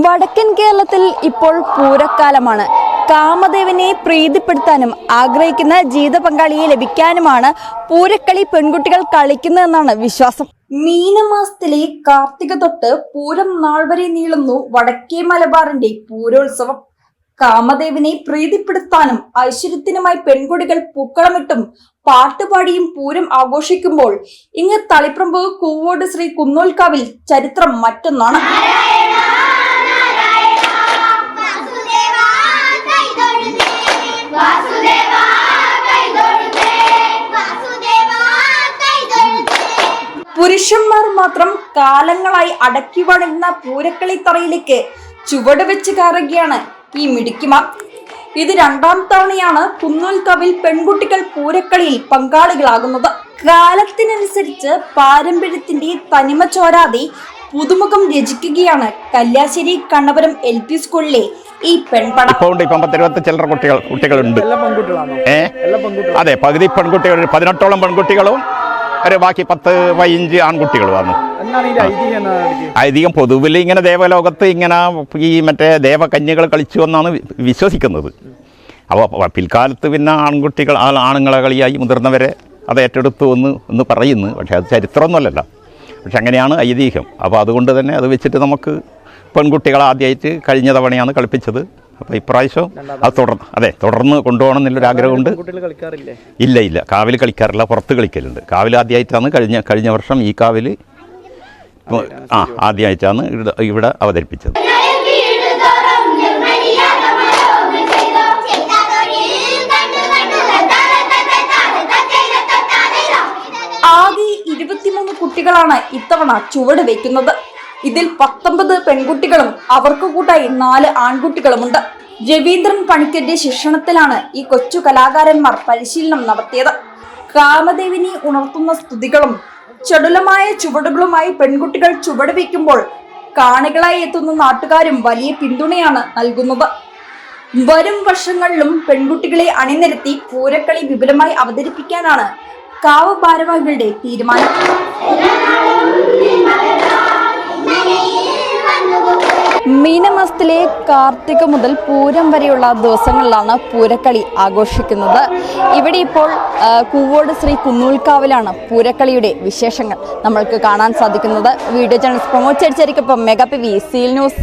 വടക്കൻ കേരളത്തിൽ ഇപ്പോൾ പൂരക്കാലമാണ്. കാമദേവനെ പ്രീതിപ്പെടുത്താനും ആഗ്രഹിക്കുന്ന ജീവിത പങ്കാളിയെ ലഭിക്കാനുമാണ് പൂരക്കളി പെൺകുട്ടികൾ കളിക്കുന്നതെന്നാണ് വിശ്വാസം. മീനമാസത്തിലെ കാർത്തിക തൊട്ട് പൂരം നാൾ വരെ നീളുന്നു വടക്കേ മലബാറിന്റെ പൂരോത്സവം. കാമദേവനെ പ്രീതിപ്പെടുത്താനും ഐശ്വര്യത്തിനുമായി പെൺകുട്ടികൾ പൂക്കളമിട്ടും പാട്ടുപാടിയും പൂരം ആഘോഷിക്കുമ്പോൾ ഇങ്ങ് തളിപ്രമ്പ് കൂവോട് ശ്രീ കുന്നോൽക്കാവിൽ ചരിത്രം മറ്റൊന്നാണ്. പുരുഷന്മാർ മാത്രം കാലങ്ങളായി അടക്കി വണങ്ങുന്ന പൂരക്കളി തറയിലേക്ക് ചുവട് വെച്ച് കയറുകയാണ് ഈ മിടുക്കിമാർ. ഇത് രണ്ടാം തവണയാണ് കുന്നോൽക്കാവിൽ പെൺകുട്ടികൾ പൂരക്കളിയിൽ പങ്കാളികളാകുന്നത്. കാലത്തിനനുസരിച്ച് പാരമ്പര്യത്തിന്റെ തനിമ ചോരാതെ പുതുമുഖം രചിക്കുകയാണ് കല്യാശ്ശേരി കണ്ണപുരം LP സ്കൂളിലെ ഈ പെൺപട. ചില്ലറ കുട്ടികളുണ്ട്. അതെ, പകുതി പെൺകുട്ടികൾ, 18ഓളം പെൺകുട്ടികളും ബാക്കി 10-15 ആൺകുട്ടികളുമാണ്. ഐതിഹ്യം പൊതുവിൽ ഇങ്ങനെ ദേവലോകത്ത് ഇങ്ങനെ ഈ മറ്റേ ദേവകന്യകൾ കളിച്ചു എന്നാണ് വിശ്വസിക്കുന്നത്. അപ്പോൾ പിൽക്കാലത്ത് പിന്നെ ആണുങ്ങളെ കളിയായി മുതിർന്നവരെ അത് ഏറ്റെടുത്തു എന്ന് പറയുന്നു. പക്ഷേ അത് ചരിത്രമൊന്നുമല്ലല്ലോ. പക്ഷെ അങ്ങനെയാണ് ഐതിഹ്യം. അപ്പോൾ അതുകൊണ്ട് തന്നെ അത് വെച്ചിട്ട് നമുക്ക് പെൺകുട്ടികൾ ആദ്യമായിട്ട് കഴിഞ്ഞ തവണയാണ് കളിപ്പിച്ചത്. അപ്പോൾ ഇപ്രാവശ്യം അത് തുടർന്ന് കൊണ്ടുപോകണം എന്നുള്ളൊരാഗ്രഹമുണ്ട്. ഇല്ല, കാവിൽ കളിക്കാറില്ല, പുറത്ത് കളിക്കലുണ്ട്. കാവിൽ ആദ്യമായിട്ടാണ് കഴിഞ്ഞ വർഷം ഈ കാവിൽ ആദ്യമായിട്ടാണ് ഇവിടെ അവതരിപ്പിച്ചത്. ആകെ 23 കുട്ടികളാണ് ഇത്തവണ ചുവട് വയ്ക്കുന്നത്. ഇതിൽ 19 പെൺകുട്ടികളും അവർക്ക് കൂട്ടായി 4 ആൺകുട്ടികളുമുണ്ട്. രവീന്ദ്രൻ പണിക്കരുടെ ശിക്ഷണത്തിലാണ് ഈ കൊച്ചു കലാകാരന്മാർ പരിശീലനം നടത്തിയത്. കാമദേവിനെ ഉണർത്തുന്ന സ്തുതികളും ചടുലമായ ചുവടുകളുമായി പെൺകുട്ടികൾ ചുവട് വയ്ക്കുമ്പോൾ കാണികളായി എത്തുന്ന നാട്ടുകാരും വലിയ പിന്തുണയാണ് നൽകുന്നത്. വരും വർഷങ്ങളിലും പെൺകുട്ടികളെ അണിനിരത്തി പൂരക്കളി വിപുലമായി അവതരിപ്പിക്കാനാണ് കാവ് ഭാരവാഹികളുടെ തീരുമാനം. മീനമാസത്തിലെ കാർത്തിക മുതൽ പൂരം വരെയുള്ള ദിവസങ്ങളിലാണ് പൂരക്കളി ആഘോഷിക്കുന്നത്. ഇവിടെ ഇപ്പോൾ കൂവോട് ശ്രീ കുന്നോൽക്കാവിലാണ് പൂരക്കളിയുടെ വിശേഷങ്ങൾ നമ്മൾക്ക് കാണാൻ സാധിക്കുന്നത്. വീഡിയോ ജേർണലിസ്റ്റ് പ്രമോദ് ചെടിച്ചേരിക്കൊപ്പം മെഗാ PV സീൽ ന്യൂസ്.